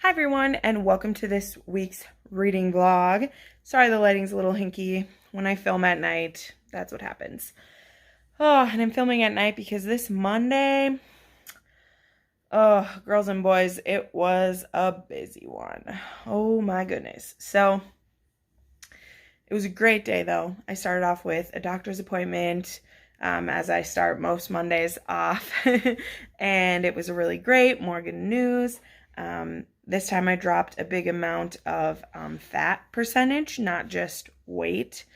Hi everyone, and welcome to this week's reading vlog. Sorry the lighting's a little hinky. When I film at night, that's what happens. Oh, and I'm filming at night because this Monday, oh, girls and boys, it was a busy one. Oh my goodness. So, it was a great day though. I started off with a doctor's appointment, as I start most Mondays off. And it was really great, more good news. This time I dropped a big amount of fat percentage, not just weight,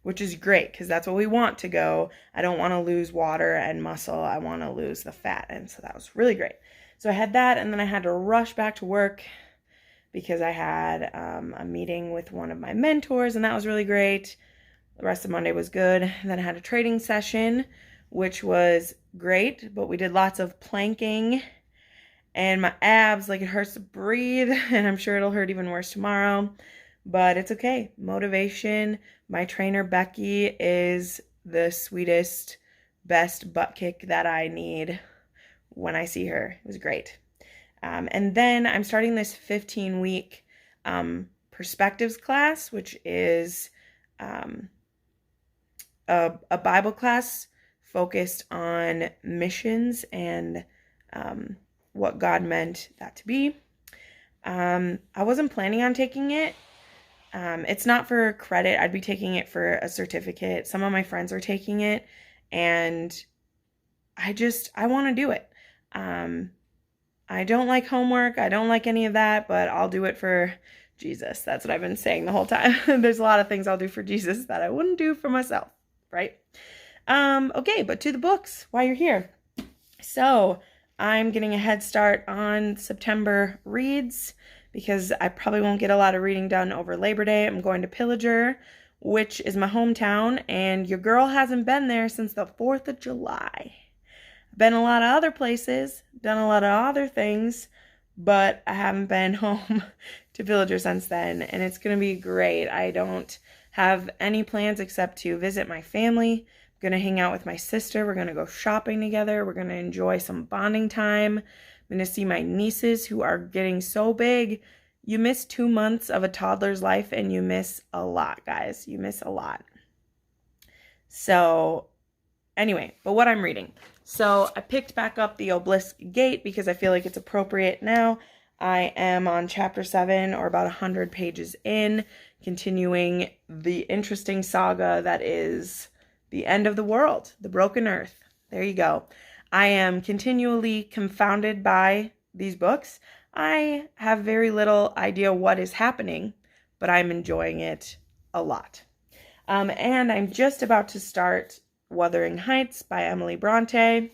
which is great because that's what we want to go. I don't want to lose water and muscle. I want to lose the fat. And so that was really great. So I had that, and then I had to rush back to work because I had a meeting with one of my mentors, and that was really great. The rest of Monday was good. And then I had a trading session, which was great, but we did lots of planking. And my abs, like, it hurts to breathe, and I'm sure it'll hurt even worse tomorrow, but it's okay. Motivation. My trainer, Becky, is the sweetest, best butt kick that I need when I see her. It was great. And then I'm starting this 15-week perspectives class, which is a Bible class focused on missions and what God meant that to be. I wasn't planning on taking it. It's not for credit. I'd be taking it for a certificate. Some of my friends are taking it, and I want to do it. I don't like homework. I don't like any of that, but I'll do it for Jesus. That's what I've been saying the whole time. There's a lot of things I'll do for Jesus that I wouldn't do for myself, right? Okay, but to the books while you're here. So, I'm getting a head start on September reads because I probably won't get a lot of reading done over Labor Day. I'm going to Pillager, which is my hometown, and your girl hasn't been there since the 4th of July. I've been a lot of other places, done a lot of other things, but I haven't been home to Pillager since then, and it's going to be great. I don't have any plans except to visit my family. I'm going to hang out with my sister. We're going to go shopping together. We're going to enjoy some bonding time. I'm going to see my nieces who are getting so big. You miss 2 months of a toddler's life and you miss a lot, guys. You miss a lot. So anyway, but what I'm reading. So I picked back up the Obelisk Gate because I feel like it's appropriate now. I am on chapter 7, or about 100 pages in, continuing the interesting saga that is the end of the world, the broken earth. There you go. I am continually confounded by these books. I have very little idea what is happening, but I'm enjoying it a lot. And I'm just about to start Wuthering Heights by Emily Bronte.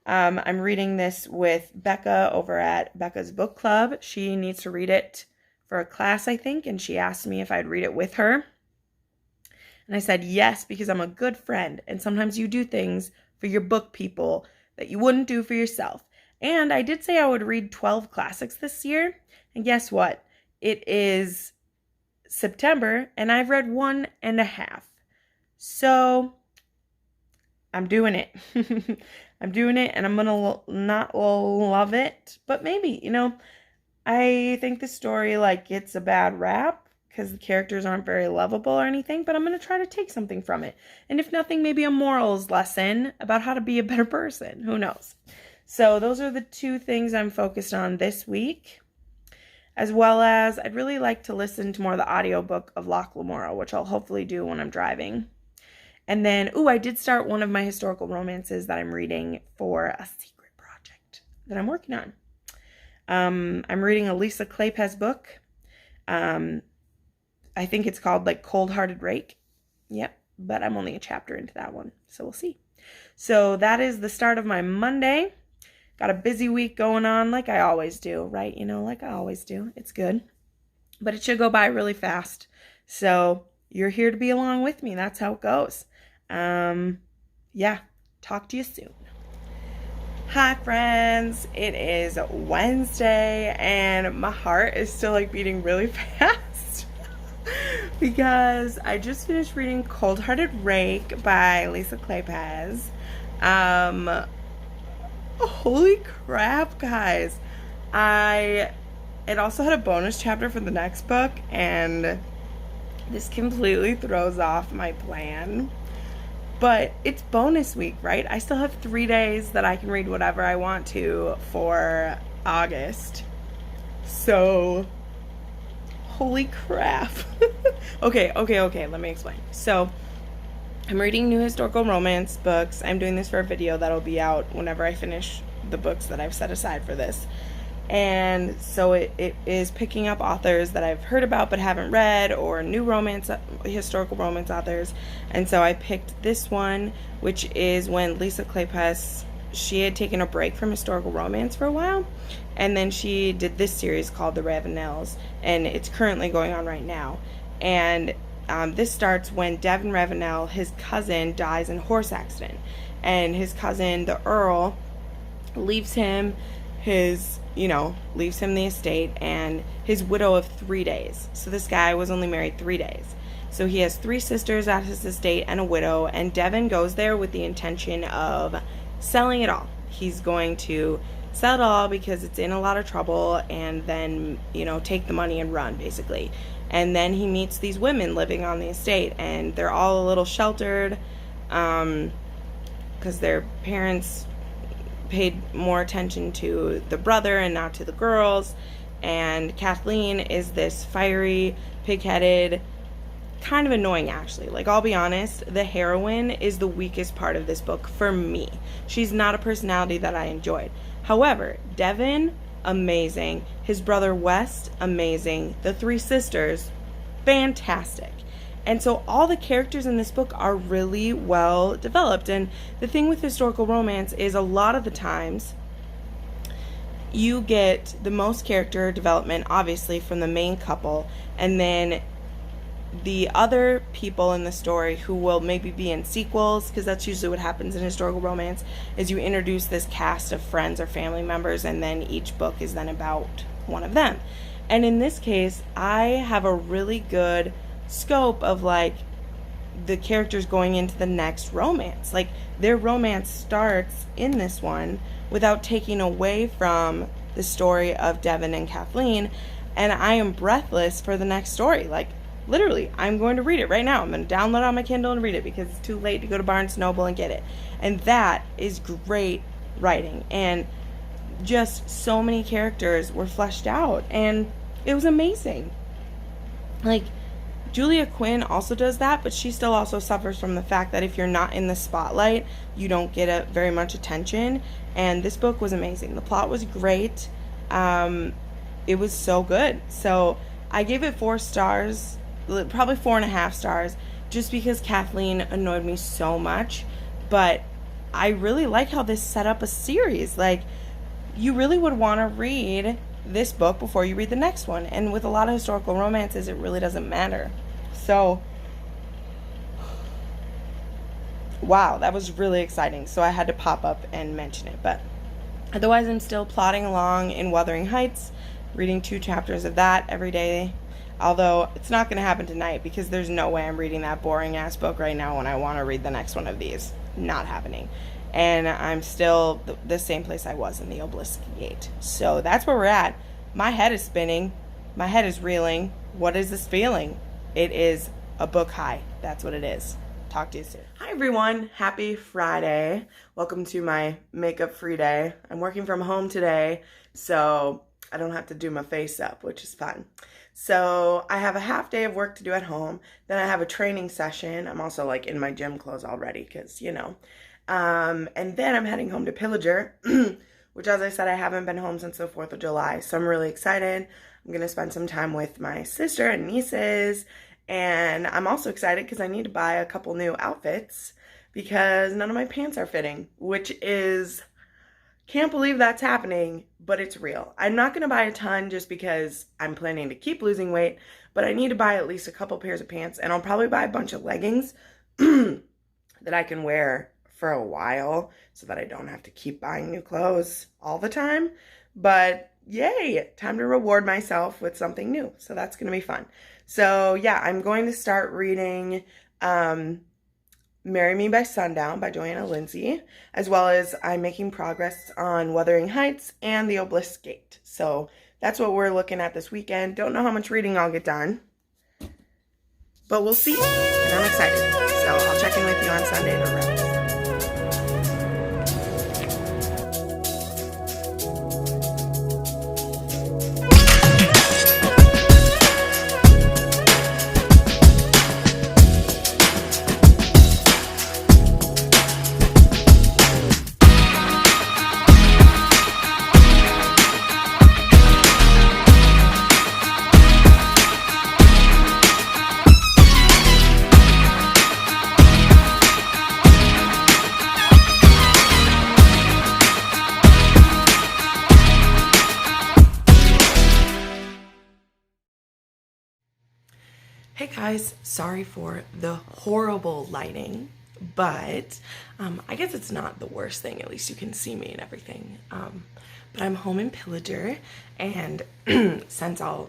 I'm reading this with Becca over at Becca's Book Club. She needs to read it for a class, I think, and she asked me if I'd read it with her. And I said yes, because I'm a good friend, and sometimes you do things for your book people that you wouldn't do for yourself. And I did say I would read 12 classics this year, and guess what? It is September, and I've read 1.5. So, I'm doing it. I'm doing it, and I'm gonna not love it, but maybe, I think the story, gets a bad rap, because the characters aren't very lovable or anything, but I'm going to try to take something from it. And if nothing, maybe a morals lesson about how to be a better person. Who knows? So those are the 2 things I'm focused on this week, as well as I'd really like to listen to more of the audiobook of Loch Lamora, which I'll hopefully do when I'm driving. And then, I did start one of my historical romances that I'm reading for a secret project that I'm working on. I'm reading a Lisa Kleypas book. I think it's called Cold-Hearted Rake. Yep, but I'm only a chapter into that one, so we'll see. So that is the start of my Monday. Got a busy week going on like I always do, right? Like I always do. It's good. But it should go by really fast. So you're here to be along with me. That's how it goes. Yeah, talk to you soon. Hi friends, it is Wednesday and my heart is still beating really fast. Because I just finished reading Cold-Hearted Rake by Lisa Kleypas. Holy crap, guys. It also had a bonus chapter for the next book, and this completely throws off my plan. But it's bonus week, right? I still have 3 days that I can read whatever I want to for August. So, holy crap. Okay, let me explain. So, I'm reading new historical romance books. I'm doing this for a video that'll be out whenever I finish the books that I've set aside for this. And so it is picking up authors that I've heard about but haven't read, or new historical romance authors. And so I picked this one, which is when Lisa Kleypas, she had taken a break from historical romance for a while, and then she did this series called The Ravenels, and it's currently going on right now. And this starts when Devin Ravenel, his cousin, dies in a horse accident, and his cousin, the Earl, leaves him the estate and his widow of 3 days. So this guy was only married 3 days. So he has 3 sisters at his estate and a widow, and Devin goes there with the intention of selling it all. He's going to sell it all because it's in a lot of trouble, and then, take the money and run, basically. And then he meets these women living on the estate, and they're all a little sheltered because their parents paid more attention to the brother and not to the girls. And Kathleen is this fiery, pig-headed, kind of annoying, actually. Like, I'll be honest, the heroine is the weakest part of this book for me. She's not a personality that I enjoyed. However, Devin, amazing. His brother West, amazing. The 3 sisters, fantastic. And so all the characters in this book are really well developed. And the thing with historical romance is a lot of the times you get the most character development, obviously, from the main couple, and then the other people in the story who will maybe be in sequels, because that's usually what happens in historical romance, is you introduce this cast of friends or family members, and then each book is then about one of them. And in this case, I have a really good scope of the characters going into the next romance. Like, their romance starts in this one without taking away from the story of Devin and Kathleen, and I am breathless for the next story. Like, literally, I'm going to read it right now. I'm going to download it on my Kindle and read it because it's too late to go to Barnes & Noble and get it. And that is great writing, and just so many characters were fleshed out, and it was amazing. Like, Julia Quinn also does that, but she still also suffers from the fact that if you're not in the spotlight, you don't get very much attention. And this book was amazing. The plot was great. It was so good. So I gave it 4 stars, probably 4.5 stars, just because Kathleen annoyed me so much. But I really like how this set up a series. Like, you really would want to read this book before you read the next one. And with a lot of historical romances, it really doesn't matter. So, wow, that was really exciting. So I had to pop up and mention it. But otherwise, I'm still plodding along in Wuthering Heights, reading 2 chapters of that every day. Although it's not going to happen tonight because there's no way I'm reading that boring ass book right now when I want to read the next one of these. Not happening. And I'm still the same place I was in the Obelisk Gate. So that's where we're at. My head is spinning. My head is reeling. What is this feeling? It is a book high. That's what it is. Talk to you soon. Hi everyone. Happy Friday. Welcome to my makeup free day. I'm working from home today, so I don't have to do my face up, which is fun. So I have a half day of work to do at home. Then I have a training session. I'm also in my gym clothes already because, and then I'm heading home to Pillager, which, as I said, I haven't been home since the 4th of July. So I'm really excited. I'm going to spend some time with my sister and nieces. And I'm also excited because I need to buy a couple new outfits because none of my pants are fitting, which is, can't believe that's happening, but it's real. I'm not going to buy a ton just because I'm planning to keep losing weight, but I need to buy at least a couple pairs of pants, and I'll probably buy a bunch of leggings that I can wear for a while so that I don't have to keep buying new clothes all the time. But yay, time to reward myself with something new. So that's going to be fun. So yeah, I'm going to start reading Marry Me by Sundown by Joanna Lindsay, as well as I'm making progress on Wuthering Heights and The Obelisk Gate. So that's what we're looking at this weekend. Don't know how much reading I'll get done, but we'll see, and I'm excited. So I'll check in with you on Sunday to wrap this up. Hey guys, sorry for the horrible lighting, but I guess it's not the worst thing. At least you can see me and everything. But I'm home in Pillager, and since I'm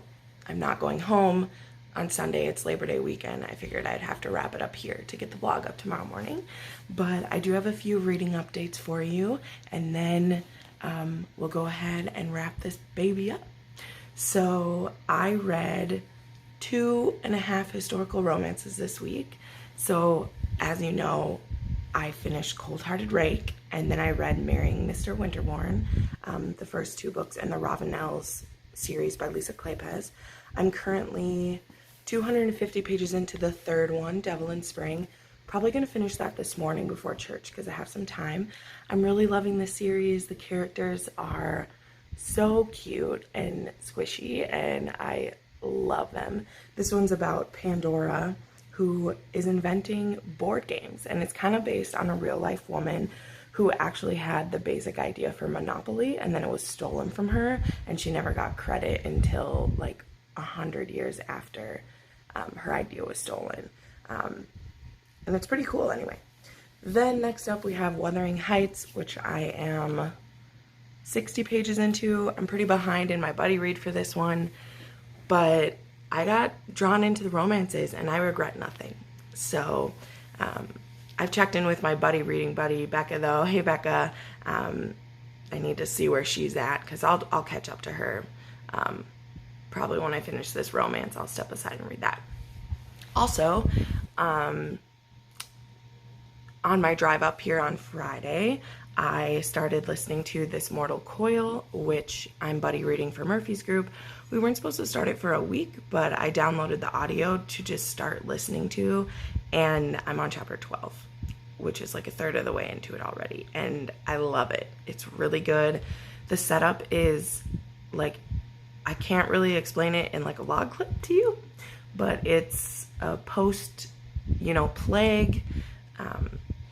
not going home on Sunday, it's Labor Day weekend, I figured I'd have to wrap it up here to get the vlog up tomorrow morning. But I do have a few reading updates for you, and then we'll go ahead and wrap this baby up. So I read 2.5 historical romances this week. So as you know, I finished Cold Hearted Rake, and then I read Marrying Mr. Winterbourne, the first 2 books in the Ravenels series by Lisa Kleypas. I'm currently 250 pages into the 3rd one, Devil in Spring. Probably going to finish that this morning before church because I have some time. I'm really loving this series. The characters are so cute and squishy, and I love them. This one's about Pandora, who is inventing board games, and it's kind of based on a real life woman who actually had the basic idea for Monopoly, and then it was stolen from her, and she never got credit until like 100 years after her idea was stolen. And it's pretty cool anyway. Then next up we have Wuthering Heights, which I am 60 pages into. I'm pretty behind in my buddy read for this one, but I got drawn into the romances and I regret nothing. So I've checked in with my reading buddy, Becca, though. Hey, Becca. I need to see where she's at because I'll catch up to her. Probably when I finish this romance, I'll step aside and read that. Also, on my drive up here on Friday, I started listening to This Mortal Coil, which I'm buddy reading for Murphy's group. We weren't supposed to start it for a week, but I downloaded the audio to just start listening to, and I'm on chapter 12, which is like 1/3 of the way into it already, and I love it. It's really good. The setup is like, I can't really explain it in like a log clip to you, but it's a post, plague.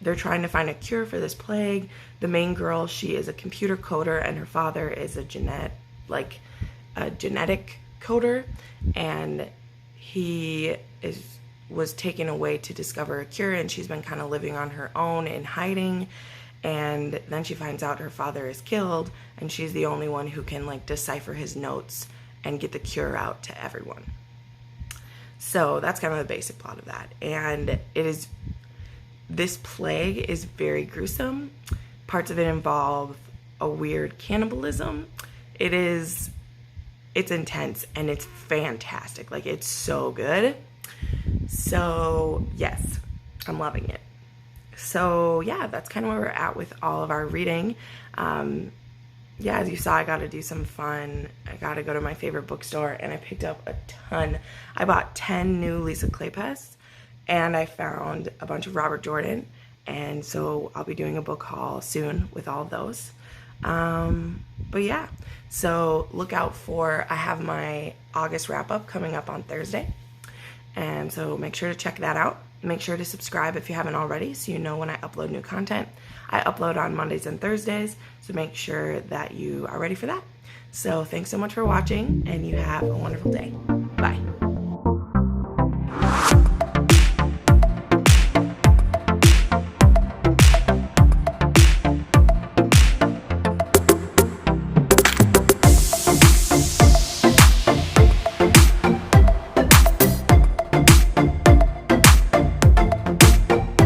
They're trying to find a cure for this plague. The main girl, she is a computer coder, and her father is a genetic coder, and he was taken away to discover a cure, and she's been kind of living on her own in hiding. And then she finds out her father is killed, and she's the only one who can like decipher his notes and get the cure out to everyone. So that's kind of the basic plot of that. And this plague is very gruesome. Parts of it involve a weird cannibalism. It's intense and it's fantastic. Like, it's so good. So yes, I'm loving it. So yeah, that's kind of where we're at with all of our reading. Yeah, as you saw, I got to do some fun. I got to go to my favorite bookstore, and I picked up a ton. I bought 10 new Lisa Kleypas, and I found a bunch of Robert Jordan, and so I'll be doing a book haul soon with all of those. But yeah, so look out for, I have my August wrap-up coming up on Thursday, and so make sure to check that out. Make sure to subscribe if you haven't already so you know when I upload new content. I upload on Mondays and Thursdays, so make sure that you are ready for that. So thanks so much for watching, and you have a wonderful day. Bye.